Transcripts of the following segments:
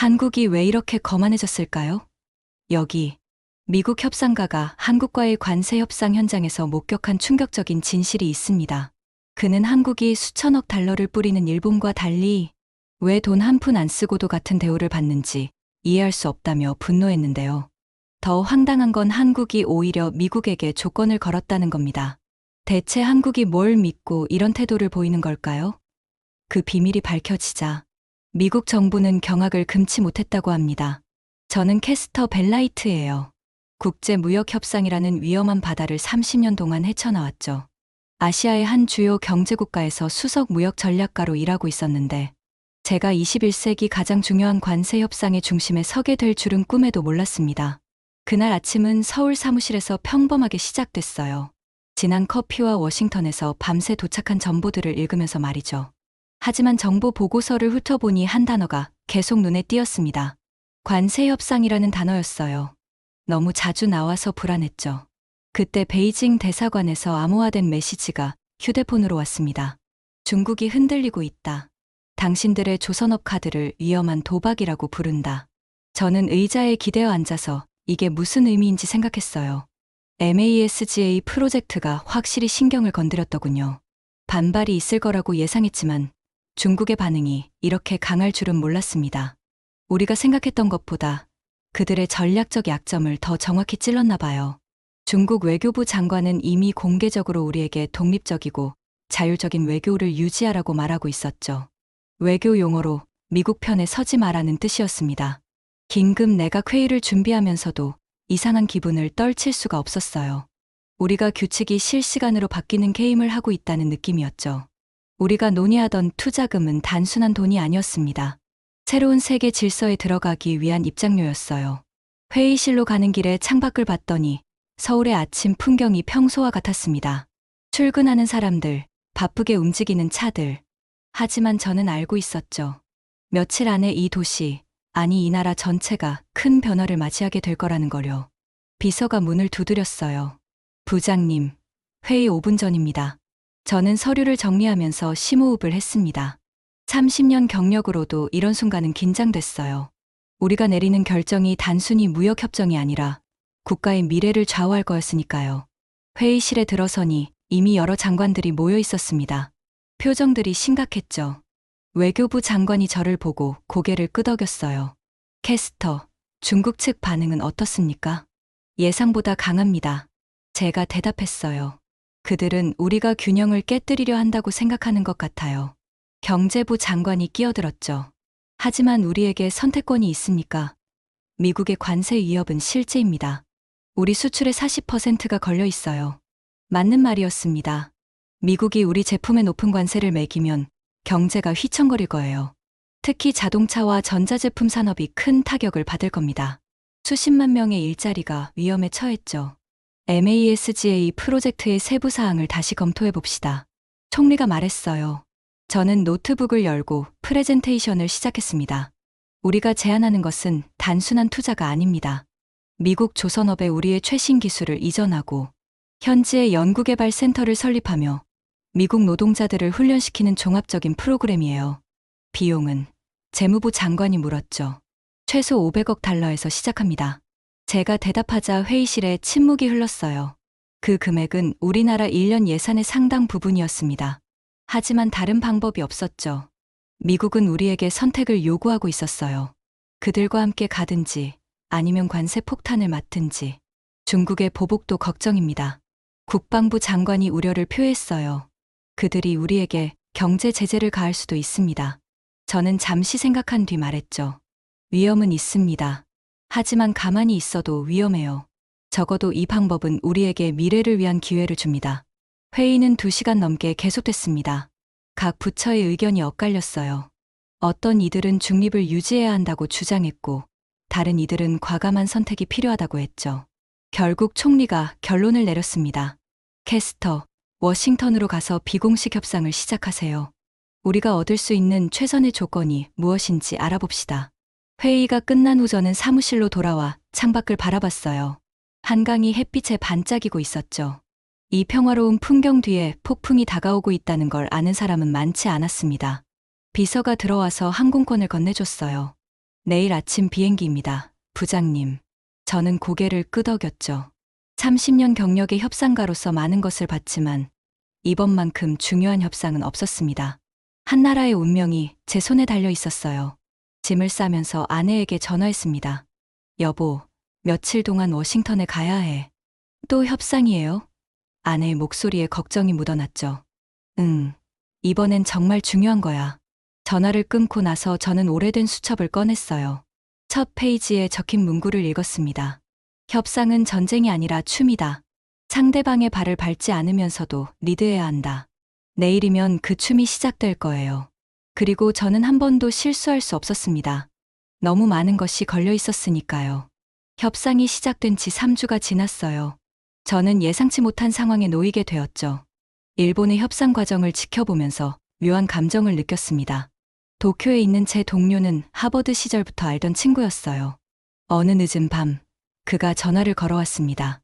한국이 왜 이렇게 거만해졌을까요? 여기 미국 협상가가 한국과의 관세 협상 현장에서 목격한 충격적인 진실이 있습니다. 그는 한국이 수천억 달러를 뿌리는 일본과 달리 왜 돈 한 푼 안 쓰고도 같은 대우를 받는지 이해할 수 없다며 분노했는데요. 더 황당한 건 한국이 오히려 미국에게 조건을 걸었다는 겁니다. 대체 한국이 뭘 믿고 이런 태도를 보이는 걸까요? 그 비밀이 밝혀지자 미국 정부는 경악을 금치 못했다고 합니다. 저는 캐스터 벨라이트예요. 국제무역협상이라는 위험한 바다를 30년 동안 헤쳐나왔죠. 아시아의 한 주요 경제국가에서 수석 무역 전략가로 일하고 있었는데 제가 21세기 가장 중요한 관세 협상의 중심에 서게 될 줄은 꿈에도 몰랐습니다. 그날 아침은 서울 사무실에서 평범하게 시작됐어요. 진한 커피와 워싱턴에서 밤새 도착한 정보들을 읽으면서 말이죠. 하지만 정보 보고서를 훑어보니 한 단어가 계속 눈에 띄었습니다. 관세 협상이라는 단어였어요. 너무 자주 나와서 불안했죠. 그때 베이징 대사관에서 암호화된 메시지가 휴대폰으로 왔습니다. 중국이 흔들리고 있다. 당신들의 조선업 카드를 위험한 도박이라고 부른다. 저는 의자에 기대어 앉아서 이게 무슨 의미인지 생각했어요. MASGA 프로젝트가 확실히 신경을 건드렸더군요. 반발이 있을 거라고 예상했지만 중국의 반응이 이렇게 강할 줄은 몰랐습니다. 우리가 생각했던 것보다 그들의 전략적 약점을 더 정확히 찔렀나 봐요. 중국 외교부 장관은 이미 공개적으로 우리에게 독립적이고 자율적인 외교를 유지하라고 말하고 있었죠. 외교 용어로 미국 편에 서지 마라는 뜻이었습니다. 긴급 내각 회의를 준비하면서도 이상한 기분을 떨칠 수가 없었어요. 우리가 규칙이 실시간으로 바뀌는 게임을 하고 있다는 느낌이었죠. 우리가 논의하던 투자금은 단순한 돈이 아니었습니다. 새로운 세계 질서에 들어가기 위한 입장료였어요. 회의실로 가는 길에 창밖을 봤더니 서울의 아침 풍경이 평소와 같았습니다. 출근하는 사람들, 바쁘게 움직이는 차들. 하지만 저는 알고 있었죠. 며칠 안에 이 도시, 아니 이 나라 전체가 큰 변화를 맞이하게 될 거라는 거요. 비서가 문을 두드렸어요. 부장님, 회의 5분 전입니다. 저는 서류를 정리하면서 심호흡을 했습니다. 30년 경력으로도 이런 순간은 긴장됐어요. 우리가 내리는 결정이 단순히 무역협정이 아니라 국가의 미래를 좌우할 거였으니까요. 회의실에 들어서니 이미 여러 장관들이 모여 있었습니다. 표정들이 심각했죠. 외교부 장관이 저를 보고 고개를 끄덕였어요. 캐스터, 중국 측 반응은 어떻습니까? 예상보다 강합니다. 제가 대답했어요. 그들은 우리가 균형을 깨뜨리려 한다고 생각하는 것 같아요. 경제부 장관이 끼어들었죠. 하지만 우리에게 선택권이 있습니까? 미국의 관세 위협은 실제입니다. 우리 수출의 40%가 걸려 있어요. 맞는 말이었습니다. 미국이 우리 제품에 높은 관세를 매기면 경제가 휘청거릴 거예요. 특히 자동차와 전자제품 산업이 큰 타격을 받을 겁니다. 수십만 명의 일자리가 위험에 처했죠. MASGA 프로젝트의 세부 사항을 다시 검토해 봅시다. 총리가 말했어요. 저는 노트북을 열고 프레젠테이션을 시작했습니다. 우리가 제안하는 것은 단순한 투자가 아닙니다. 미국 조선업에 우리의 최신 기술을 이전하고 현지의 연구개발 센터를 설립하며 미국 노동자들을 훈련시키는 종합적인 프로그램이에요. 비용은? 재무부 장관이 물었죠. 최소 500억 달러에서 시작합니다. 제가 대답하자 회의실에 침묵이 흘렀어요. 그 금액은 우리나라 1년 예산의 상당 부분이었습니다. 하지만 다른 방법이 없었죠. 미국은 우리에게 선택을 요구하고 있었어요. 그들과 함께 가든지 아니면 관세 폭탄을 맞든지. 중국의 보복도 걱정입니다. 국방부 장관이 우려를 표했어요. 그들이 우리에게 경제 제재를 가할 수도 있습니다. 저는 잠시 생각한 뒤 말했죠. 위험은 있습니다. 하지만 가만히 있어도 위험해요. 적어도 이 방법은 우리에게 미래를 위한 기회를 줍니다. 회의는 2시간 넘게 계속됐습니다. 각 부처의 의견이 엇갈렸어요. 어떤 이들은 중립을 유지해야 한다고 주장했고, 다른 이들은 과감한 선택이 필요하다고 했죠. 결국 총리가 결론을 내렸습니다. 캐스터, 워싱턴으로 가서 비공식 협상을 시작하세요. 우리가 얻을 수 있는 최선의 조건이 무엇인지 알아봅시다. 회의가 끝난 후 저는 사무실로 돌아와 창밖을 바라봤어요. 한강이 햇빛에 반짝이고 있었죠. 이 평화로운 풍경 뒤에 폭풍이 다가오고 있다는 걸 아는 사람은 많지 않았습니다. 비서가 들어와서 항공권을 건네줬어요. 내일 아침 비행기입니다. 부장님. 저는 고개를 끄덕였죠. 30년 경력의 협상가로서 많은 것을 봤지만 이번만큼 중요한 협상은 없었습니다. 한 나라의 운명이 제 손에 달려 있었어요. 짐을 싸면서 아내에게 전화했습니다. 여보, 며칠 동안 워싱턴에 가야 해. 또 협상이에요? 아내의 목소리에 걱정이 묻어났죠. 응, 이번엔 정말 중요한 거야. 전화를 끊고 나서 저는 오래된 수첩을 꺼냈어요. 첫 페이지에 적힌 문구를 읽었습니다. 협상은 전쟁이 아니라 춤이다. 상대방의 발을 밟지 않으면서도 리드해야 한다. 내일이면 그 춤이 시작될 거예요. 그리고 저는 한 번도 실수할 수 없었습니다. 너무 많은 것이 걸려 있었으니까요. 협상이 시작된 지 3주가 지났어요. 저는 예상치 못한 상황에 놓이게 되었죠. 일본의 협상 과정을 지켜보면서 묘한 감정을 느꼈습니다. 도쿄에 있는 제 동료는 하버드 시절부터 알던 친구였어요. 어느 늦은 밤, 그가 전화를 걸어왔습니다.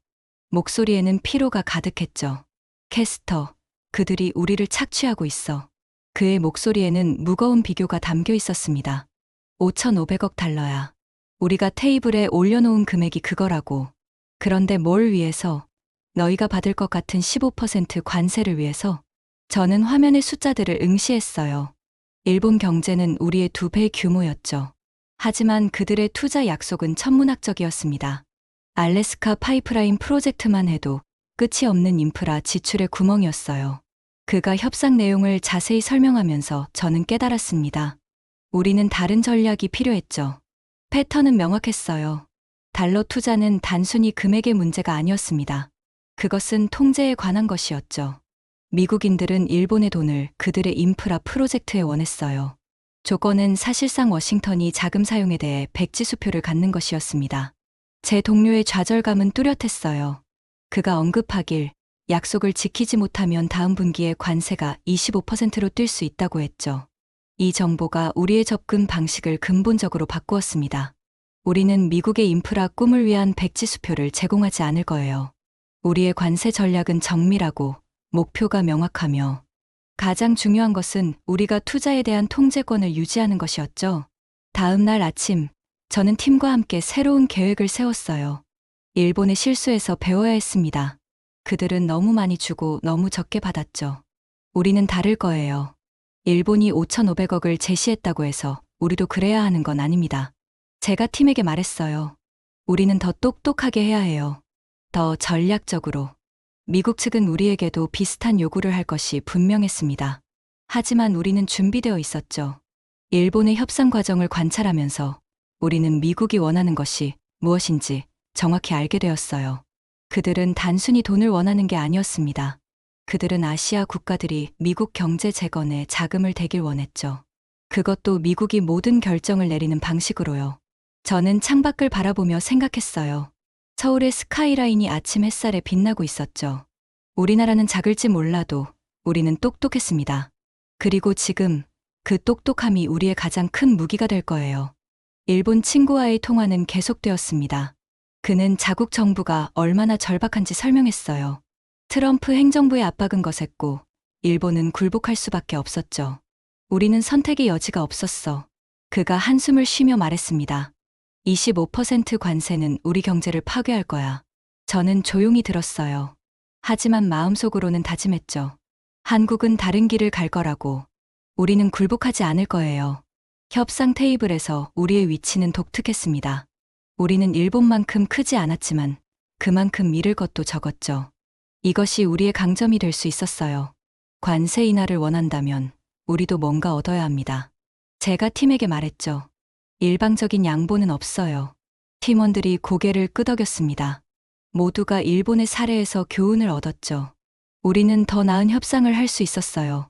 목소리에는 피로가 가득했죠. 캐스터, 그들이 우리를 착취하고 있어. 그의 목소리에는 무거운 비교가 담겨 있었습니다. 5,500억 달러야. 우리가 테이블에 올려놓은 금액이 그거라고. 그런데 뭘 위해서? 너희가 받을 것 같은 15% 관세를 위해서? 저는 화면의 숫자들을 응시했어요. 일본 경제는 우리의 2배 규모였죠. 하지만 그들의 투자 약속은 천문학적이었습니다. 알래스카 파이프라인 프로젝트만 해도 끝이 없는 인프라 지출의 구멍이었어요. 그가 협상 내용을 자세히 설명하면서 저는 깨달았습니다. 우리는 다른 전략이 필요했죠. 패턴은 명확했어요. 달러 투자는 단순히 금액의 문제가 아니었습니다. 그것은 통제에 관한 것이었죠. 미국인들은 일본의 돈을 그들의 인프라 프로젝트에 원했어요. 조건은 사실상 워싱턴이 자금 사용에 대해 백지수표를 갖는 것이었습니다. 제 동료의 좌절감은 뚜렷했어요. 그가 언급하길 약속을 지키지 못하면 다음 분기에 관세가 25%로 뛸 수 있다고 했죠. 이 정보가 우리의 접근 방식을 근본적으로 바꾸었습니다. 우리는 미국의 인프라 꿈을 위한 백지수표를 제공하지 않을 거예요. 우리의 관세 전략은 정밀하고 목표가 명확하며 가장 중요한 것은 우리가 투자에 대한 통제권을 유지하는 것이었죠. 다음 날 아침, 저는 팀과 함께 새로운 계획을 세웠어요. 일본의 실수에서 배워야 했습니다. 그들은 너무 많이 주고 너무 적게 받았죠. 우리는 다를 거예요. 일본이 5,500억을 제시했다고 해서 우리도 그래야 하는 건 아닙니다. 제가 팀에게 말했어요. 우리는 더 똑똑하게 해야 해요. 더 전략적으로. 미국 측은 우리에게도 비슷한 요구를 할 것이 분명했습니다. 하지만 우리는 준비되어 있었죠. 일본의 협상 과정을 관찰하면서 우리는 미국이 원하는 것이 무엇인지 정확히 알게 되었어요. 그들은 단순히 돈을 원하는 게 아니었습니다. 그들은 아시아 국가들이 미국 경제 재건에 자금을 대길 원했죠. 그것도 미국이 모든 결정을 내리는 방식으로요. 저는 창밖을 바라보며 생각했어요. 서울의 스카이라인이 아침 햇살에 빛나고 있었죠. 우리나라는 작을지 몰라도 우리는 똑똑했습니다. 그리고 지금 그 똑똑함이 우리의 가장 큰 무기가 될 거예요. 일본 친구와의 통화는 계속되었습니다. 그는 자국 정부가 얼마나 절박한지 설명했어요. 트럼프 행정부의 압박은 거셌고 일본은 굴복할 수밖에 없었죠. 우리는 선택의 여지가 없었어. 그가 한숨을 쉬며 말했습니다. 25% 관세는 우리 경제를 파괴할 거야. 저는 조용히 들었어요. 하지만 마음속으로는 다짐했죠. 한국은 다른 길을 갈 거라고. 우리는 굴복하지 않을 거예요. 협상 테이블에서 우리의 위치는 독특했습니다. 우리는 일본만큼 크지 않았지만 그만큼 잃을 것도 적었죠. 이것이 우리의 강점이 될 수 있었어요. 관세 인하를 원한다면 우리도 뭔가 얻어야 합니다. 제가 팀에게 말했죠. 일방적인 양보는 없어요. 팀원들이 고개를 끄덕였습니다. 모두가 일본의 사례에서 교훈을 얻었죠. 우리는 더 나은 협상을 할 수 있었어요.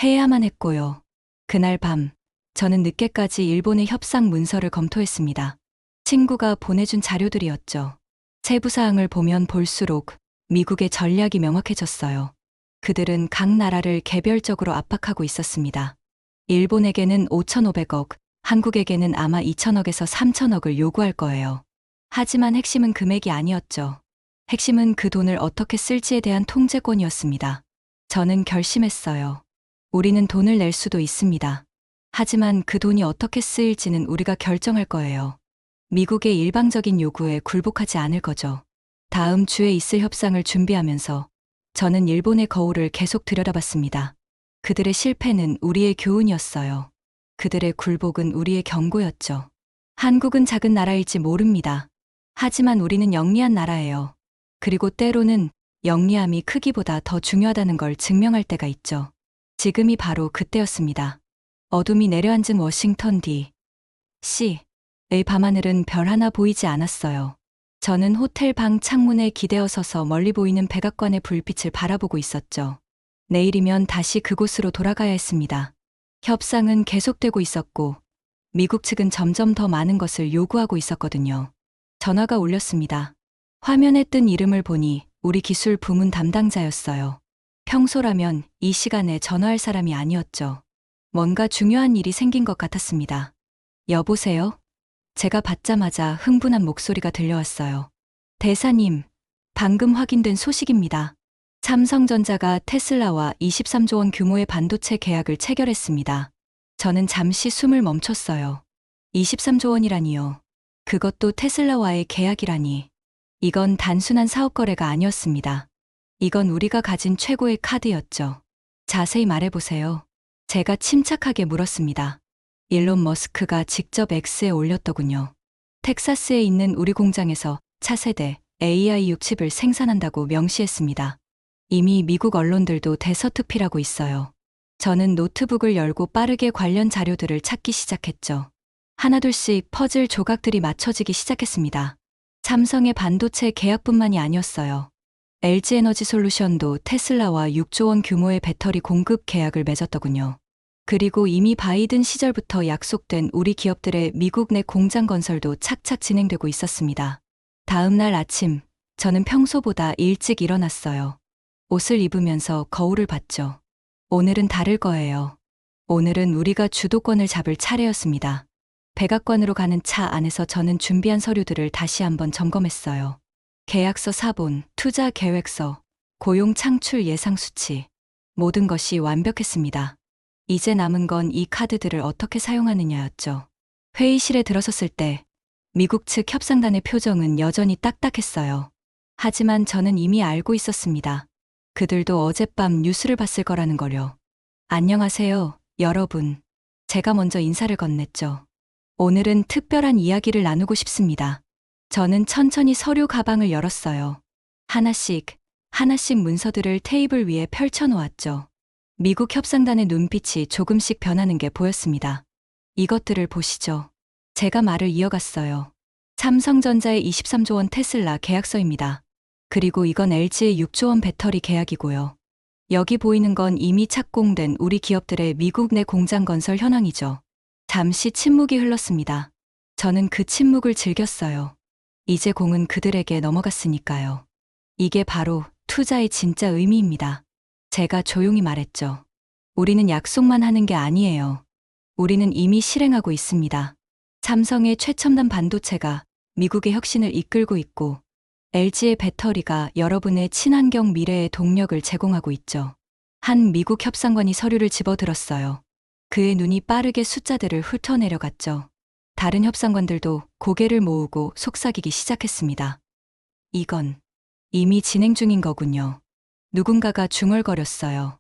해야만 했고요. 그날 밤, 저는 늦게까지 일본의 협상 문서를 검토했습니다. 친구가 보내준 자료들이었죠. 세부사항을 보면 볼수록 미국의 전략이 명확해졌어요. 그들은 각 나라를 개별적으로 압박하고 있었습니다. 일본에게는 5,500억, 한국에게는 아마 2,000억에서 3,000억을 요구할 거예요. 하지만 핵심은 금액이 아니었죠. 핵심은 그 돈을 어떻게 쓸지에 대한 통제권이었습니다. 저는 결심했어요. 우리는 돈을 낼 수도 있습니다. 하지만 그 돈이 어떻게 쓰일지는 우리가 결정할 거예요. 미국의 일방적인 요구에 굴복하지 않을 거죠. 다음 주에 있을 협상을 준비하면서 저는 일본의 거울을 계속 들여다봤습니다. 그들의 실패는 우리의 교훈이었어요. 그들의 굴복은 우리의 경고였죠. 한국은 작은 나라일지 모릅니다. 하지만 우리는 영리한 나라예요. 그리고 때로는 영리함이 크기보다 더 중요하다는 걸 증명할 때가 있죠. 지금이 바로 그때였습니다. 어둠이 내려앉은 워싱턴 D.C.의 밤하늘은 별 하나 보이지 않았어요. 저는 호텔 방 창문에 기대어 서서 멀리 보이는 백악관의 불빛을 바라보고 있었죠. 내일이면 다시 그곳으로 돌아가야 했습니다. 협상은 계속되고 있었고 미국 측은 점점 더 많은 것을 요구하고 있었거든요. 전화가 울렸습니다. 화면에 뜬 이름을 보니 우리 기술 부문 담당자였어요. 평소라면 이 시간에 전화할 사람이 아니었죠. 뭔가 중요한 일이 생긴 것 같았습니다. 여보세요? 제가 받자마자 흥분한 목소리가 들려왔어요. 대사님, 방금 확인된 소식입니다. 삼성전자가 테슬라와 23조 원 규모의 반도체 계약을 체결했습니다. 저는 잠시 숨을 멈췄어요. 23조 원이라니요. 그것도 테슬라와의 계약이라니. 이건 단순한 사업 거래가 아니었습니다. 이건 우리가 가진 최고의 카드였죠. 자세히 말해보세요. 제가 침착하게 물었습니다. 일론 머스크가 직접 X에 올렸더군요. 텍사스에 있는 우리 공장에서 차세대 AI 6칩을 생산한다고 명시했습니다. 이미 미국 언론들도 대서특필하고 있어요. 저는 노트북을 열고 빠르게 관련 자료들을 찾기 시작했죠. 하나둘씩 퍼즐 조각들이 맞춰지기 시작했습니다. 삼성의 반도체 계약뿐만이 아니었어요. LG에너지솔루션도 테슬라와 6조 원 규모의 배터리 공급 계약을 맺었더군요. 그리고 이미 바이든 시절부터 약속된 우리 기업들의 미국 내 공장 건설도 착착 진행되고 있었습니다. 다음 날 아침, 저는 평소보다 일찍 일어났어요. 옷을 입으면서 거울을 봤죠. 오늘은 다를 거예요. 오늘은 우리가 주도권을 잡을 차례였습니다. 백악관으로 가는 차 안에서 저는 준비한 서류들을 다시 한번 점검했어요. 계약서 사본, 투자 계획서, 고용 창출 예상 수치. 모든 것이 완벽했습니다. 이제 남은 건 이 카드들을 어떻게 사용하느냐였죠. 회의실에 들어섰을 때 미국 측 협상단의 표정은 여전히 딱딱했어요. 하지만 저는 이미 알고 있었습니다. 그들도 어젯밤 뉴스를 봤을 거라는 걸요. 안녕하세요, 여러분. 제가 먼저 인사를 건넸죠. 오늘은 특별한 이야기를 나누고 싶습니다. 저는 천천히 서류 가방을 열었어요. 하나씩 문서들을 테이블 위에 펼쳐놓았죠. 미국 협상단의 눈빛이 조금씩 변하는 게 보였습니다. 이것들을 보시죠. 제가 말을 이어갔어요. 삼성전자의 23조 원 테슬라 계약서입니다. 그리고 이건 LG의 6조 원 배터리 계약이고요. 여기 보이는 건 이미 착공된 우리 기업들의 미국 내 공장 건설 현황이죠. 잠시 침묵이 흘렀습니다. 저는 그 침묵을 즐겼어요. 이제 공은 그들에게 넘어갔으니까요. 이게 바로 투자의 진짜 의미입니다. 제가 조용히 말했죠. 우리는 약속만 하는 게 아니에요. 우리는 이미 실행하고 있습니다. 삼성의 최첨단 반도체가 미국의 혁신을 이끌고 있고 LG의 배터리가 여러분의 친환경 미래의 동력을 제공하고 있죠. 한 미국 협상관이 서류를 집어들었어요. 그의 눈이 빠르게 숫자들을 훑어내려갔죠. 다른 협상관들도 고개를 모으고 속삭이기 시작했습니다. 이건 이미 진행 중인 거군요. 누군가가 중얼거렸어요.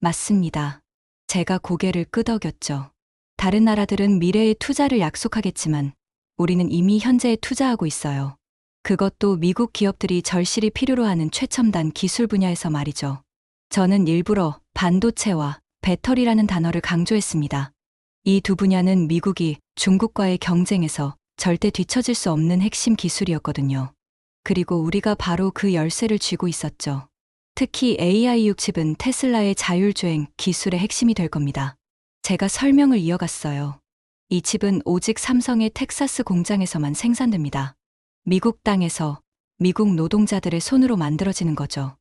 맞습니다. 제가 고개를 끄덕였죠. 다른 나라들은 미래의 투자를 약속하겠지만 우리는 이미 현재에 투자하고 있어요. 그것도 미국 기업들이 절실히 필요로 하는 최첨단 기술 분야에서 말이죠. 저는 일부러 반도체와 배터리라는 단어를 강조했습니다. 이 두 분야는 미국이 중국과의 경쟁에서 절대 뒤처질 수 없는 핵심 기술이었거든요. 그리고 우리가 바로 그 열쇠를 쥐고 있었죠. 특히 AI 6칩은 테슬라의 자율주행 기술의 핵심이 될 겁니다. 제가 설명을 이어갔어요. 이 칩은 오직 삼성의 텍사스 공장에서만 생산됩니다. 미국 땅에서 미국 노동자들의 손으로 만들어지는 거죠.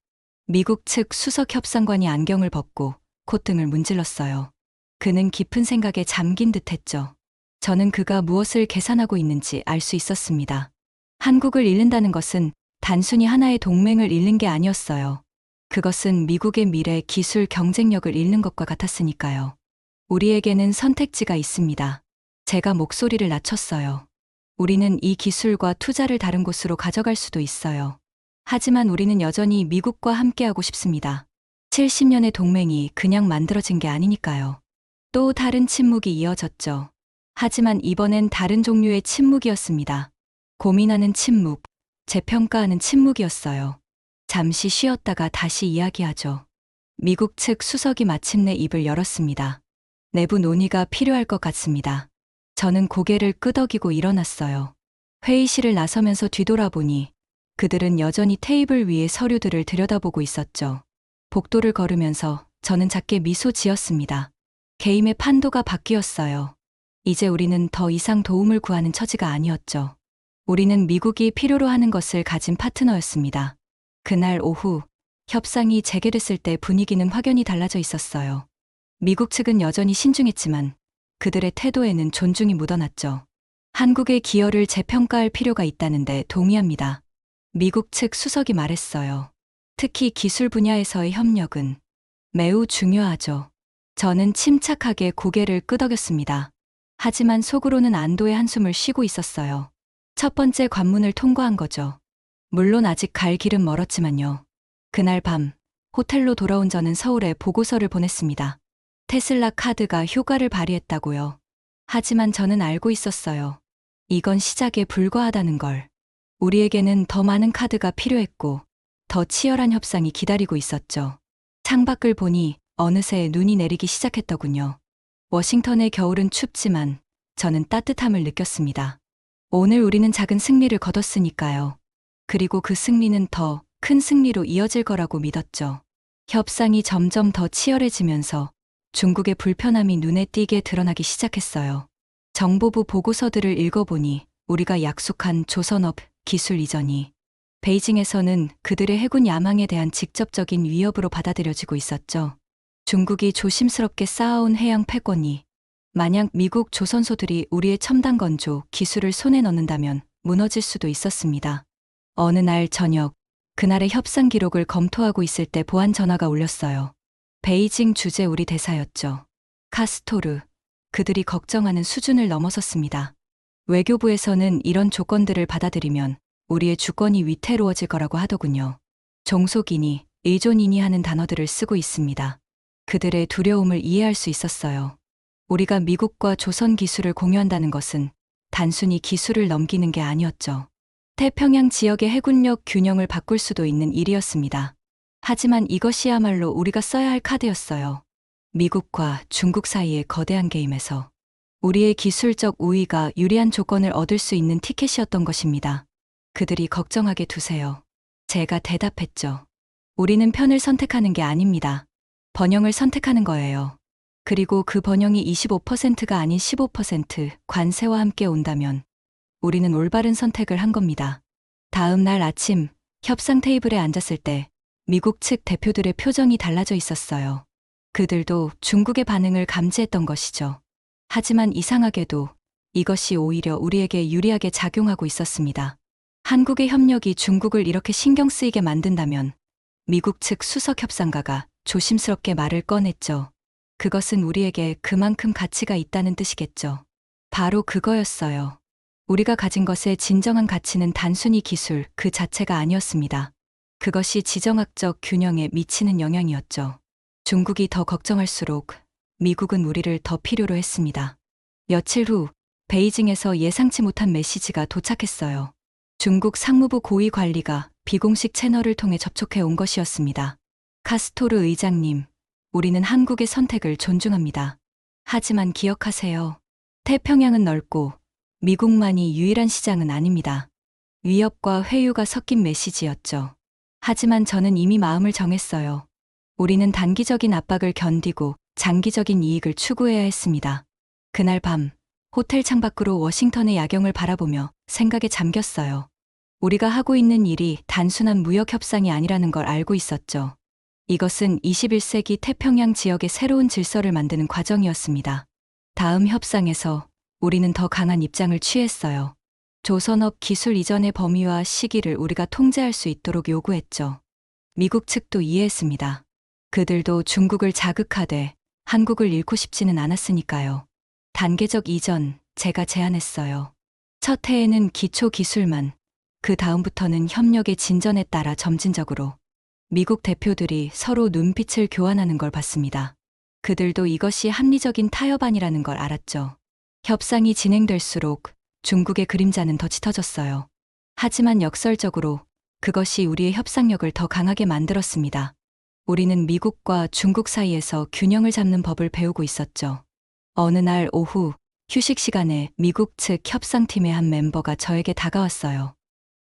미국 측 수석 협상관이 안경을 벗고 콧등을 문질렀어요. 그는 깊은 생각에 잠긴 듯 했죠. 저는 그가 무엇을 계산하고 있는지 알 수 있었습니다. 한국을 잃는다는 것은 단순히 하나의 동맹을 잃는 게 아니었어요. 그것은 미국의 미래 기술 경쟁력을 잃는 것과 같았으니까요. 우리에게는 선택지가 있습니다. 제가 목소리를 낮췄어요. 우리는 이 기술과 투자를 다른 곳으로 가져갈 수도 있어요. 하지만 우리는 여전히 미국과 함께하고 싶습니다. 70년의 동맹이 그냥 만들어진 게 아니니까요. 또 다른 침묵이 이어졌죠. 하지만 이번엔 다른 종류의 침묵이었습니다. 고민하는 침묵, 재평가하는 침묵이었어요. 잠시 쉬었다가 다시 이야기하죠. 미국 측 수석이 마침내 입을 열었습니다. 내부 논의가 필요할 것 같습니다. 저는 고개를 끄덕이고 일어났어요. 회의실을 나서면서 뒤돌아보니 그들은 여전히 테이블 위에 서류들을 들여다보고 있었죠. 복도를 걸으면서 저는 작게 미소 지었습니다. 게임의 판도가 바뀌었어요. 이제 우리는 더 이상 도움을 구하는 처지가 아니었죠. 우리는 미국이 필요로 하는 것을 가진 파트너였습니다. 그날 오후 협상이 재개됐을 때 분위기는 확연히 달라져 있었어요. 미국 측은 여전히 신중했지만 그들의 태도에는 존중이 묻어났죠. 한국의 기여를 재평가할 필요가 있다는데 동의합니다. 미국 측 수석이 말했어요. 특히 기술 분야에서의 협력은 매우 중요하죠. 저는 침착하게 고개를 끄덕였습니다. 하지만 속으로는 안도의 한숨을 쉬고 있었어요. 첫 번째 관문을 통과한 거죠. 물론 아직 갈 길은 멀었지만요. 그날 밤 호텔로 돌아온 저는 서울에 보고서를 보냈습니다. 테슬라 카드가 효과를 발휘했다고요. 하지만 저는 알고 있었어요. 이건 시작에 불과하다는 걸. 우리에게는 더 많은 카드가 필요했고 더 치열한 협상이 기다리고 있었죠. 창밖을 보니 어느새 눈이 내리기 시작했더군요. 워싱턴의 겨울은 춥지만 저는 따뜻함을 느꼈습니다. 오늘 우리는 작은 승리를 거뒀으니까요. 그리고 그 승리는 더 큰 승리로 이어질 거라고 믿었죠. 협상이 점점 더 치열해지면서 중국의 불편함이 눈에 띄게 드러나기 시작했어요. 정보부 보고서들을 읽어보니 우리가 약속한 조선업 기술 이전이 베이징에서는 그들의 해군 야망에 대한 직접적인 위협으로 받아들여지고 있었죠. 중국이 조심스럽게 쌓아온 해양 패권이 만약 미국 조선소들이 우리의 첨단 건조 기술을 손에 넣는다면 무너질 수도 있었습니다. 어느 날 저녁, 그날의 협상 기록을 검토하고 있을 때 보안 전화가 울렸어요. 베이징 주재 우리 대사였죠. 카스토르, 그들이 걱정하는 수준을 넘어섰습니다. 외교부에서는 이런 조건들을 받아들이면 우리의 주권이 위태로워질 거라고 하더군요. 종속이니, 의존이니 하는 단어들을 쓰고 있습니다. 그들의 두려움을 이해할 수 있었어요. 우리가 미국과 조선 기술을 공유한다는 것은 단순히 기술을 넘기는 게 아니었죠. 태평양 지역의 해군력 균형을 바꿀 수도 있는 일이었습니다. 하지만 이것이야말로 우리가 써야 할 카드였어요. 미국과 중국 사이의 거대한 게임에서 우리의 기술적 우위가 유리한 조건을 얻을 수 있는 티켓이었던 것입니다. 그들이 걱정하게 두세요. 제가 대답했죠. 우리는 편을 선택하는 게 아닙니다. 번영을 선택하는 거예요. 그리고 그 번영이 25%가 아닌 15% 관세와 함께 온다면 우리는 올바른 선택을 한 겁니다. 다음 날 아침 협상 테이블에 앉았을 때 미국 측 대표들의 표정이 달라져 있었어요. 그들도 중국의 반응을 감지했던 것이죠. 하지만 이상하게도 이것이 오히려 우리에게 유리하게 작용하고 있었습니다. 한국의 협력이 중국을 이렇게 신경 쓰이게 만든다면 미국 측 수석 협상가가 조심스럽게 말을 꺼냈죠. 그것은 우리에게 그만큼 가치가 있다는 뜻이겠죠. 바로 그거였어요. 우리가 가진 것의 진정한 가치는 단순히 기술 그 자체가 아니었습니다. 그것이 지정학적 균형에 미치는 영향이었죠. 중국이 더 걱정할수록 미국은 우리를 더 필요로 했습니다. 며칠 후 베이징에서 예상치 못한 메시지가 도착했어요. 중국 상무부 고위 관리가 비공식 채널을 통해 접촉해 온 것이었습니다. 카스토르 의장님, 우리는 한국의 선택을 존중합니다. 하지만 기억하세요. 태평양은 넓고 미국만이 유일한 시장은 아닙니다. 위협과 회유가 섞인 메시지였죠. 하지만 저는 이미 마음을 정했어요. 우리는 단기적인 압박을 견디고 장기적인 이익을 추구해야 했습니다. 그날 밤 호텔 창밖으로 워싱턴의 야경을 바라보며 생각에 잠겼어요. 우리가 하고 있는 일이 단순한 무역 협상이 아니라는 걸 알고 있었죠. 이것은 21세기 태평양 지역의 새로운 질서를 만드는 과정이었습니다. 다음 협상에서 우리는 더 강한 입장을 취했어요. 조선업 기술 이전의 범위와 시기를 우리가 통제할 수 있도록 요구했죠. 미국 측도 이해했습니다. 그들도 중국을 자극하되 한국을 잃고 싶지는 않았으니까요. 단계적 이전, 제가 제안했어요. 첫 해에는 기초 기술만, 그 다음부터는 협력의 진전에 따라 점진적으로 미국 대표들이 서로 눈빛을 교환하는 걸 봤습니다. 그들도 이것이 합리적인 타협안이라는 걸 알았죠. 협상이 진행될수록 중국의 그림자는 더 짙어졌어요. 하지만 역설적으로 그것이 우리의 협상력을 더 강하게 만들었습니다. 우리는 미국과 중국 사이에서 균형을 잡는 법을 배우고 있었죠. 어느 날 오후 휴식 시간에 미국 측 협상팀의 한 멤버가 저에게 다가왔어요.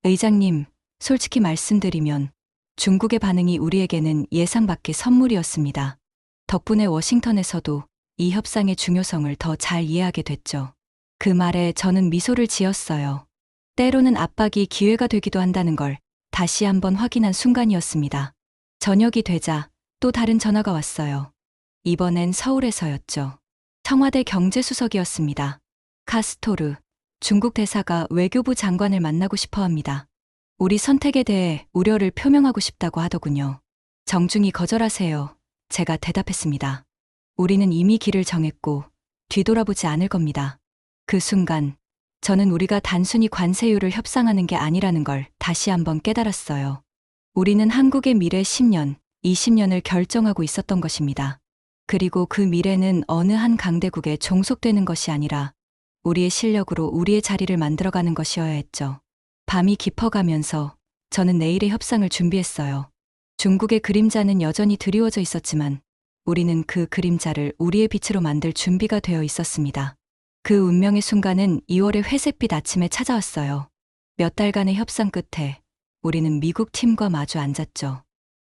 의장님, 솔직히 말씀드리면 중국의 반응이 우리에게는 예상 밖의 선물이었습니다. 덕분에 워싱턴에서도 이 협상의 중요성을 더 잘 이해하게 됐죠. 그 말에 저는 미소를 지었어요. 때로는 압박이 기회가 되기도 한다는 걸 다시 한번 확인한 순간이었습니다. 저녁이 되자 또 다른 전화가 왔어요. 이번엔 서울에서였죠. 청와대 경제수석이었습니다. 카스토르, 중국 대사가 외교부 장관을 만나고 싶어 합니다. 우리 선택에 대해 우려를 표명하고 싶다고 하더군요. 정중히 거절하세요. 제가 대답했습니다. 우리는 이미 길을 정했고 뒤돌아보지 않을 겁니다. 그 순간 저는 우리가 단순히 관세율을 협상하는 게 아니라는 걸 다시 한번 깨달았어요. 우리는 한국의 미래 10년, 20년을 결정하고 있었던 것입니다. 그리고 그 미래는 어느 한 강대국에 종속되는 것이 아니라 우리의 실력으로 우리의 자리를 만들어가는 것이어야 했죠. 밤이 깊어가면서 저는 내일의 협상을 준비했어요. 중국의 그림자는 여전히 드리워져 있었지만 우리는 그 그림자를 우리의 빛으로 만들 준비가 되어 있었습니다. 그 운명의 순간은 2월의 회색빛 아침에 찾아왔어요. 몇 달간의 협상 끝에 우리는 미국 팀과 마주 앉았죠.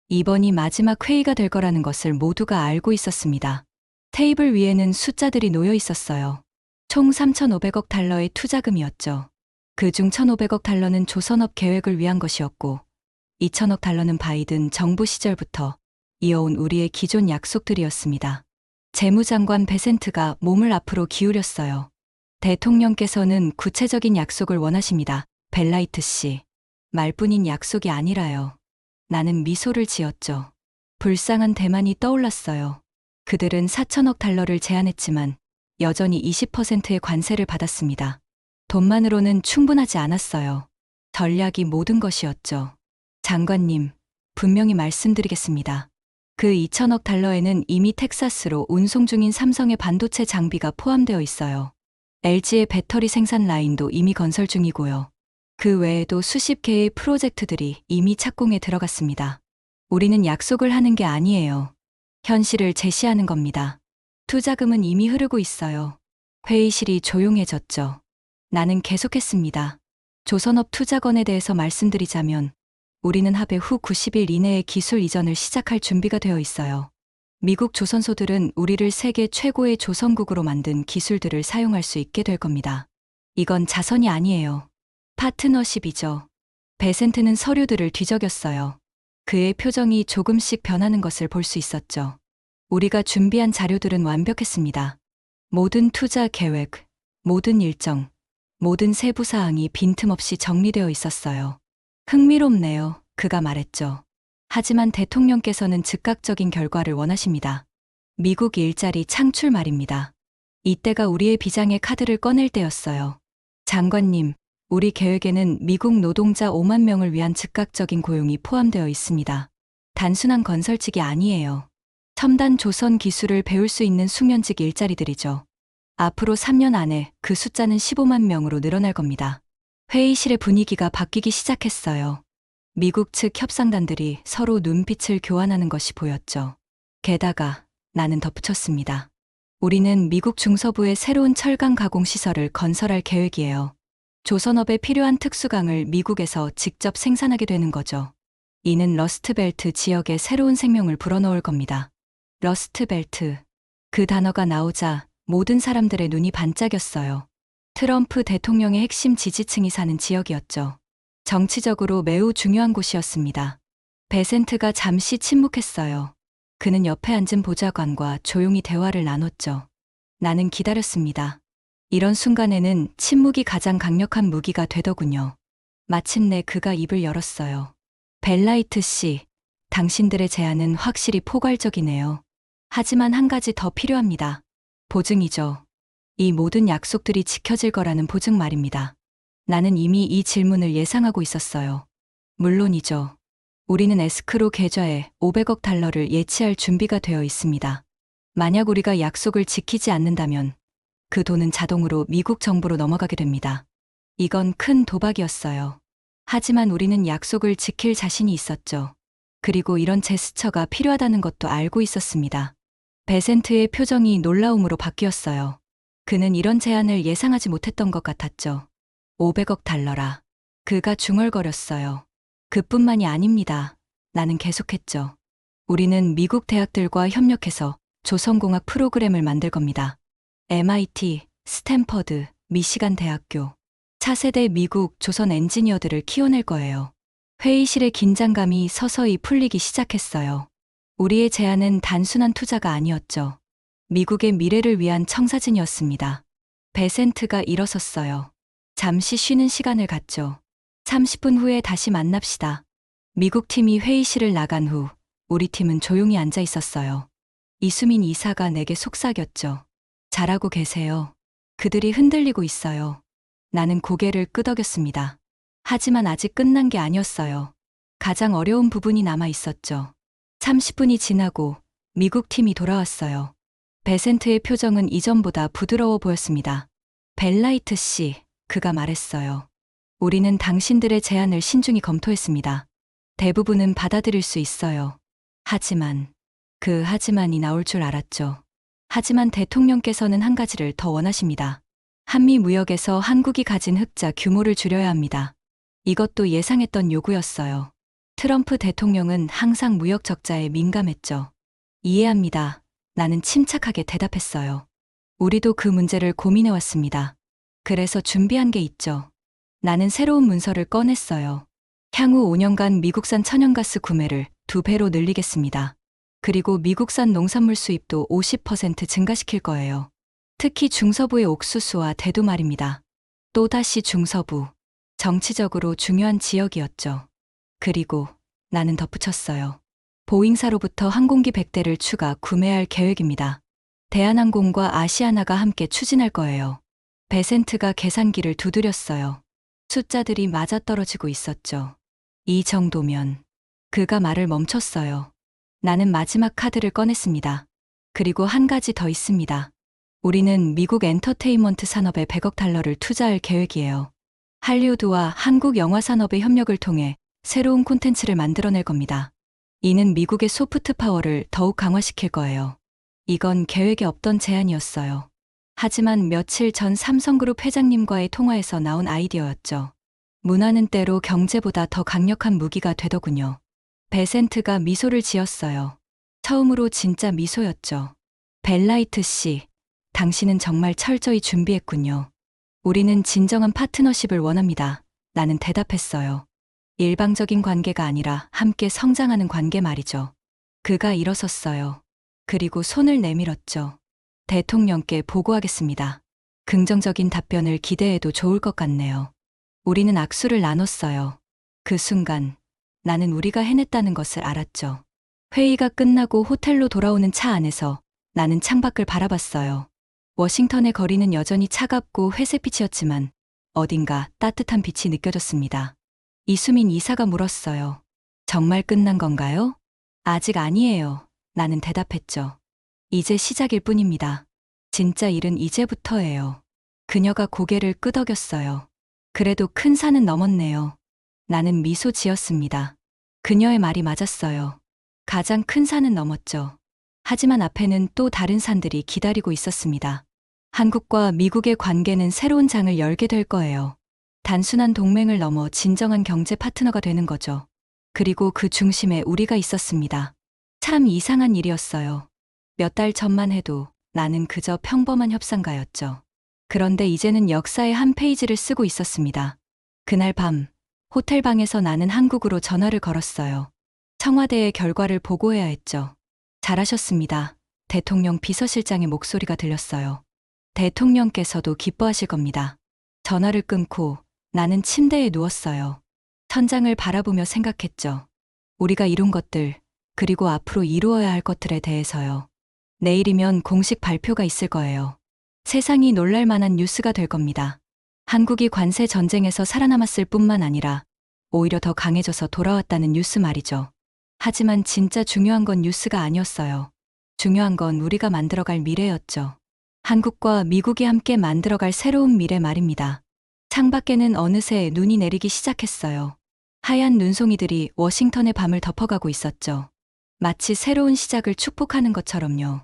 이번이 마지막 회의가 될 거라는 것을 모두가 알고 있었습니다. 테이블 위에는 숫자들이 놓여 있었어요. 총 3,500억 달러의 투자금이었죠. 그중 1,500억 달러는 조선업 계획을 위한 것이었고 2,000억 달러는 바이든 정부 시절부터 이어온 우리의 기존 약속들이었습니다. 재무장관 베센트가 몸을 앞으로 기울였어요. 대통령께서는 구체적인 약속을 원하십니다. 벨라이트 씨. 말뿐인 약속이 아니라요. 나는 미소를 지었죠. 불쌍한 대만이 떠올랐어요. 그들은 4천억 달러를 제안했지만 여전히 20%의 관세를 받았습니다. 돈만으로는 충분하지 않았어요. 전략이 모든 것이었죠. 장관님, 분명히 말씀드리겠습니다. 그 2천억 달러에는 이미 텍사스로 운송 중인 삼성의 반도체 장비가 포함되어 있어요. LG의 배터리 생산 라인도 이미 건설 중이고요. 그 외에도 수십 개의 프로젝트들이 이미 착공에 들어갔습니다. 우리는 약속을 하는 게 아니에요. 현실을 제시하는 겁니다. 투자금은 이미 흐르고 있어요. 회의실이 조용해졌죠. 나는 계속했습니다. 조선업 투자건에 대해서 말씀드리자면 우리는 합의 후 90일 이내에 기술 이전을 시작할 준비가 되어 있어요. 미국 조선소들은 우리를 세계 최고의 조선국으로 만든 기술들을 사용할 수 있게 될 겁니다. 이건 자선이 아니에요. 파트너십이죠. 베센트는 서류들을 뒤적였어요. 그의 표정이 조금씩 변하는 것을 볼 수 있었죠. 우리가 준비한 자료들은 완벽했습니다. 모든 투자 계획, 모든 일정, 모든 세부 사항이 빈틈없이 정리되어 있었어요. 흥미롭네요. 그가 말했죠. 하지만 대통령께서는 즉각적인 결과를 원하십니다. 미국 일자리 창출 말입니다. 이때가 우리의 비장의 카드를 꺼낼 때였어요. 장관님, 우리 계획에는 미국 노동자 5만 명을 위한 즉각적인 고용이 포함되어 있습니다. 단순한 건설직이 아니에요. 첨단 조선 기술을 배울 수 있는 숙련직 일자리들이죠. 앞으로 3년 안에 그 숫자는 15만 명으로 늘어날 겁니다. 회의실의 분위기가 바뀌기 시작했어요. 미국 측 협상단들이 서로 눈빛을 교환하는 것이 보였죠. 게다가 나는 덧붙였습니다. 우리는 미국 중서부에 새로운 철강 가공 시설을 건설할 계획이에요. 조선업에 필요한 특수강을 미국에서 직접 생산하게 되는 거죠. 이는 러스트벨트 지역에 새로운 생명을 불어넣을 겁니다. 러스트벨트. 그 단어가 나오자 모든 사람들의 눈이 반짝였어요. 트럼프 대통령의 핵심 지지층이 사는 지역이었죠. 정치적으로 매우 중요한 곳이었습니다. 베센트가 잠시 침묵했어요. 그는 옆에 앉은 보좌관과 조용히 대화를 나눴죠. 나는 기다렸습니다. 이런 순간에는 침묵이 가장 강력한 무기가 되더군요. 마침내 그가 입을 열었어요. 벨라이트 씨, 당신들의 제안은 확실히 포괄적이네요. 하지만 한 가지 더 필요합니다. 보증이죠. 이 모든 약속들이 지켜질 거라는 보증 말입니다. 나는 이미 이 질문을 예상하고 있었어요. 물론이죠. 우리는 에스크로 계좌에 500억 달러를 예치할 준비가 되어 있습니다. 만약 우리가 약속을 지키지 않는다면 그 돈은 자동으로 미국 정부로 넘어가게 됩니다. 이건 큰 도박이었어요. 하지만 우리는 약속을 지킬 자신이 있었죠. 그리고 이런 제스처가 필요하다는 것도 알고 있었습니다. 베센트의 표정이 놀라움으로 바뀌었어요. 그는 이런 제안을 예상하지 못했던 것 같았죠. 500억 달러라. 그가 중얼거렸어요. 그뿐만이 아닙니다. 나는 계속했죠. 우리는 미국 대학들과 협력해서 조선공학 프로그램을 만들 겁니다. MIT, 스탠퍼드, 미시간 대학교, 차세대 미국 조선 엔지니어들을 키워낼 거예요. 회의실의 긴장감이 서서히 풀리기 시작했어요. 우리의 제안은 단순한 투자가 아니었죠. 미국의 미래를 위한 청사진이었습니다. 베센트가 일어섰어요. 잠시 쉬는 시간을 갖죠. 30분 후에 다시 만납시다. 미국 팀이 회의실을 나간 후 우리 팀은 조용히 앉아 있었어요. 이수민 이사가 내게 속삭였죠. 잘하고 계세요. 그들이 흔들리고 있어요. 나는 고개를 끄덕였습니다. 하지만 아직 끝난 게 아니었어요. 가장 어려운 부분이 남아 있었죠. 30분이 지나고 미국 팀이 돌아왔어요. 베센트의 표정은 이전보다 부드러워 보였습니다. 벨라이트 씨, 그가 말했어요. 우리는 당신들의 제안을 신중히 검토했습니다. 대부분은 받아들일 수 있어요. 하지만, 그 하지만이 나올 줄 알았죠. 하지만 대통령께서는 한 가지를 더 원하십니다. 한미 무역에서 한국이 가진 흑자 규모를 줄여야 합니다. 이것도 예상했던 요구였어요. 트럼프 대통령은 항상 무역 적자에 민감했죠. 이해합니다. 나는 침착하게 대답했어요. 우리도 그 문제를 고민해왔습니다. 그래서 준비한 게 있죠. 나는 새로운 문서를 꺼냈어요. 향후 5년간 미국산 천연가스 구매를 2배로 늘리겠습니다. 그리고 미국산 농산물 수입도 50% 증가시킬 거예요. 특히 중서부의 옥수수와 대두 말입니다. 또다시 중서부. 정치적으로 중요한 지역이었죠. 그리고 나는 덧붙였어요. 보잉사로부터 항공기 100대를 추가 구매할 계획입니다. 대한항공과 아시아나가 함께 추진할 거예요. 베센트가 계산기를 두드렸어요. 숫자들이 맞아떨어지고 있었죠. 이 정도면. 그가 말을 멈췄어요. 나는 마지막 카드를 꺼냈습니다. 그리고 한 가지 더 있습니다. 우리는 미국 엔터테인먼트 산업에 100억 달러를 투자할 계획이에요. 할리우드와 한국 영화 산업의 협력을 통해 새로운 콘텐츠를 만들어낼 겁니다. 이는 미국의 소프트 파워를 더욱 강화시킬 거예요. 이건 계획에 없던 제안이었어요. 하지만 며칠 전 삼성그룹 회장님과의 통화에서 나온 아이디어였죠. 문화는 때로 경제보다 더 강력한 무기가 되더군요. 베센트가 미소를 지었어요. 처음으로 진짜 미소였죠. 벨라이트 씨, 당신은 정말 철저히 준비했군요. 우리는 진정한 파트너십을 원합니다. 나는 대답했어요. 일방적인 관계가 아니라 함께 성장하는 관계 말이죠. 그가 일어섰어요. 그리고 손을 내밀었죠. 대통령께 보고하겠습니다. 긍정적인 답변을 기대해도 좋을 것 같네요. 우리는 악수를 나눴어요. 그 순간 나는 우리가 해냈다는 것을 알았죠. 회의가 끝나고 호텔로 돌아오는 차 안에서 나는 창밖을 바라봤어요. 워싱턴의 거리는 여전히 차갑고 회색빛이었지만 어딘가 따뜻한 빛이 느껴졌습니다. 이수민 이사가 물었어요. 정말 끝난 건가요? 아직 아니에요. 나는 대답했죠. 이제 시작일 뿐입니다. 진짜 일은 이제부터예요. 그녀가 고개를 끄덕였어요. 그래도 큰 산은 넘었네요. 나는 미소 지었습니다. 그녀의 말이 맞았어요. 가장 큰 산은 넘었죠. 하지만 앞에는 또 다른 산들이 기다리고 있었습니다. 한국과 미국의 관계는 새로운 장을 열게 될 거예요. 단순한 동맹을 넘어 진정한 경제 파트너가 되는 거죠. 그리고 그 중심에 우리가 있었습니다. 참 이상한 일이었어요. 몇 달 전만 해도 나는 그저 평범한 협상가였죠. 그런데 이제는 역사의 한 페이지를 쓰고 있었습니다. 그날 밤, 호텔 방에서 나는 한국으로 전화를 걸었어요. 청와대의 결과를 보고해야 했죠. 잘하셨습니다. 대통령 비서실장의 목소리가 들렸어요. 대통령께서도 기뻐하실 겁니다. 전화를 끊고 나는 침대에 누웠어요. 천장을 바라보며 생각했죠. 우리가 이룬 것들, 그리고 앞으로 이루어야 할 것들에 대해서요. 내일이면 공식 발표가 있을 거예요. 세상이 놀랄 만한 뉴스가 될 겁니다. 한국이 관세 전쟁에서 살아남았을 뿐만 아니라 오히려 더 강해져서 돌아왔다는 뉴스 말이죠. 하지만 진짜 중요한 건 뉴스가 아니었어요. 중요한 건 우리가 만들어갈 미래였죠. 한국과 미국이 함께 만들어갈 새로운 미래 말입니다. 창밖에는 어느새 눈이 내리기 시작했어요. 하얀 눈송이들이 워싱턴의 밤을 덮어가고 있었죠. 마치 새로운 시작을 축복하는 것처럼요.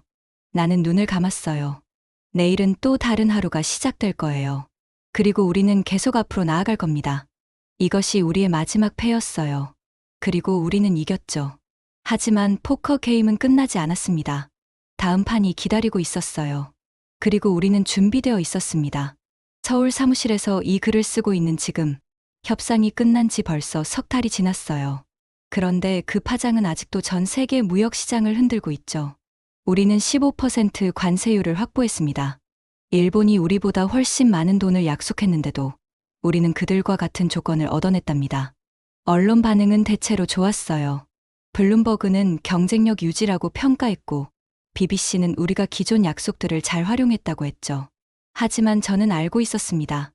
나는 눈을 감았어요. 내일은 또 다른 하루가 시작될 거예요. 그리고 우리는 계속 앞으로 나아갈 겁니다. 이것이 우리의 마지막 패였어요. 그리고 우리는 이겼죠. 하지만 포커 게임은 끝나지 않았습니다. 다음 판이 기다리고 있었어요. 그리고 우리는 준비되어 있었습니다. 서울 사무실에서 이 글을 쓰고 있는 지금, 협상이 끝난 지 벌써 석 달이 지났어요. 그런데 그 파장은 아직도 전 세계 무역 시장을 흔들고 있죠. 우리는 15% 관세율을 확보했습니다. 일본이 우리보다 훨씬 많은 돈을 약속했는데도 우리는 그들과 같은 조건을 얻어냈답니다. 언론 반응은 대체로 좋았어요. 블룸버그는 경쟁력 유지라고 평가했고, BBC는 우리가 기존 약속들을 잘 활용했다고 했죠. 하지만 저는 알고 있었습니다.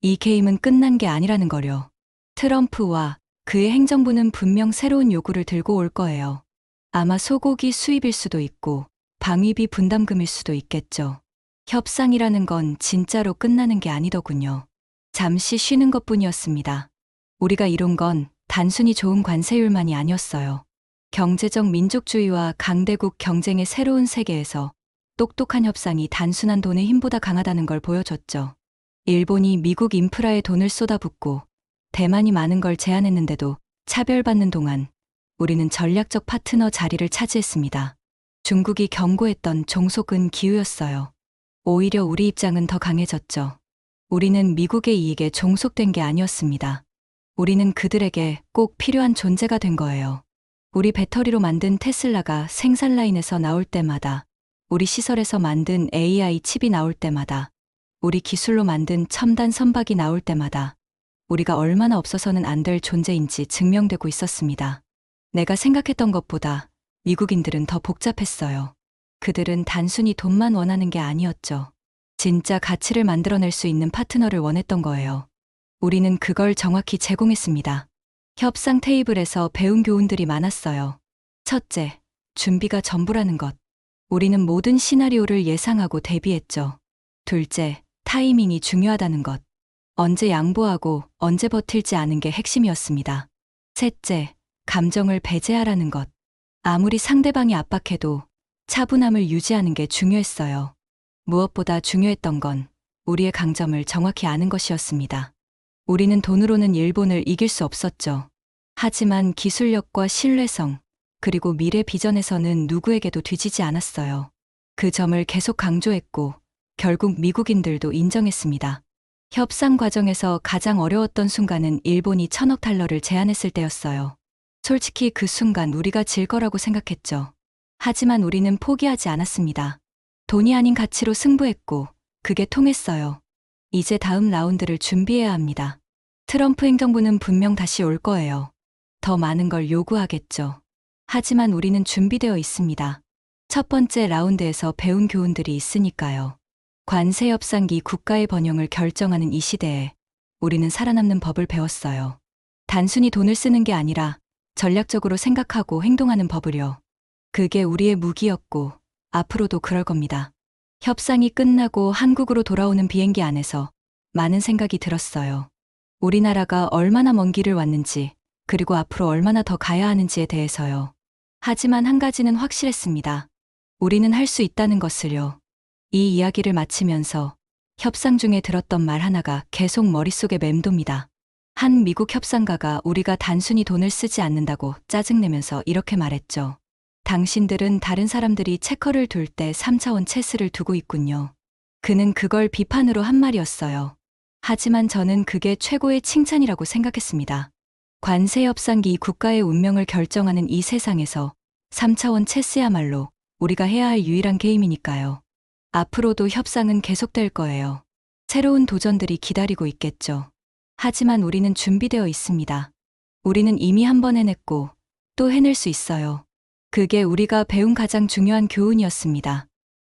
이 게임은 끝난 게 아니라는 거요. 트럼프와 그의 행정부는 분명 새로운 요구를 들고 올 거예요. 아마 소고기 수입일 수도 있고, 방위비 분담금일 수도 있겠죠. 협상이라는 건 진짜로 끝나는 게 아니더군요. 잠시 쉬는 것뿐이었습니다. 우리가 이룬 건 단순히 좋은 관세율만이 아니었어요. 경제적 민족주의와 강대국 경쟁의 새로운 세계에서 똑똑한 협상이 단순한 돈의 힘보다 강하다는 걸 보여줬죠. 일본이 미국 인프라에 돈을 쏟아붓고 대만이 많은 걸 제안했는데도 차별받는 동안 우리는 전략적 파트너 자리를 차지했습니다. 중국이 경고했던 종속은 기우였어요. 오히려 우리 입장은 더 강해졌죠. 우리는 미국의 이익에 종속된 게 아니었습니다. 우리는 그들에게 꼭 필요한 존재가 된 거예요. 우리 배터리로 만든 테슬라가 생산 라인에서 나올 때마다, 우리 시설에서 만든 AI 칩이 나올 때마다, 우리 기술로 만든 첨단 선박이 나올 때마다 우리가 얼마나 없어서는 안 될 존재인지 증명되고 있었습니다. 내가 생각했던 것보다 미국인들은 더 복잡했어요. 그들은 단순히 돈만 원하는 게 아니었죠. 진짜 가치를 만들어낼 수 있는 파트너를 원했던 거예요. 우리는 그걸 정확히 제공했습니다. 협상 테이블에서 배운 교훈들이 많았어요. 첫째, 준비가 전부라는 것. 우리는 모든 시나리오를 예상하고 대비했죠. 둘째, 타이밍이 중요하다는 것. 언제 양보하고 언제 버틸지 아는 게 핵심이었습니다. 셋째, 감정을 배제하라는 것. 아무리 상대방이 압박해도 차분함을 유지하는 게 중요했어요. 무엇보다 중요했던 건 우리의 강점을 정확히 아는 것이었습니다. 우리는 돈으로는 일본을 이길 수 없었죠. 하지만 기술력과 신뢰성, 그리고 미래 비전에서는 누구에게도 뒤지지 않았어요. 그 점을 계속 강조했고, 결국 미국인들도 인정했습니다. 협상 과정에서 가장 어려웠던 순간은 일본이 1,000억 달러를 제안했을 때였어요. 솔직히 그 순간 우리가 질 거라고 생각했죠. 하지만 우리는 포기하지 않았습니다. 돈이 아닌 가치로 승부했고, 그게 통했어요. 이제 다음 라운드를 준비해야 합니다. 트럼프 행정부는 분명 다시 올 거예요. 더 많은 걸 요구하겠죠. 하지만 우리는 준비되어 있습니다. 첫 번째 라운드에서 배운 교훈들이 있으니까요. 관세 협상기 국가의 번영을 결정하는 이 시대에 우리는 살아남는 법을 배웠어요. 단순히 돈을 쓰는 게 아니라 전략적으로 생각하고 행동하는 법을요. 그게 우리의 무기였고 앞으로도 그럴 겁니다. 협상이 끝나고 한국으로 돌아오는 비행기 안에서 많은 생각이 들었어요. 우리나라가 얼마나 먼 길을 왔는지, 그리고 앞으로 얼마나 더 가야 하는지에 대해서요. 하지만 한 가지는 확실했습니다. 우리는 할 수 있다는 것을요. 이 이야기를 마치면서 협상 중에 들었던 말 하나가 계속 머릿속에 맴돕니다. 한 미국 협상가가 우리가 단순히 돈을 쓰지 않는다고 짜증내면서 이렇게 말했죠. 당신들은 다른 사람들이 체커를 둘 때 3차원 체스를 두고 있군요. 그는 그걸 비판으로 한 말이었어요. 하지만 저는 그게 최고의 칭찬이라고 생각했습니다. 관세 협상기 국가의 운명을 결정하는 이 세상에서 3차원 체스야말로 우리가 해야 할 유일한 게임이니까요. 앞으로도 협상은 계속될 거예요. 새로운 도전들이 기다리고 있겠죠. 하지만 우리는 준비되어 있습니다. 우리는 이미 한 번 해냈고 또 해낼 수 있어요. 그게 우리가 배운 가장 중요한 교훈이었습니다.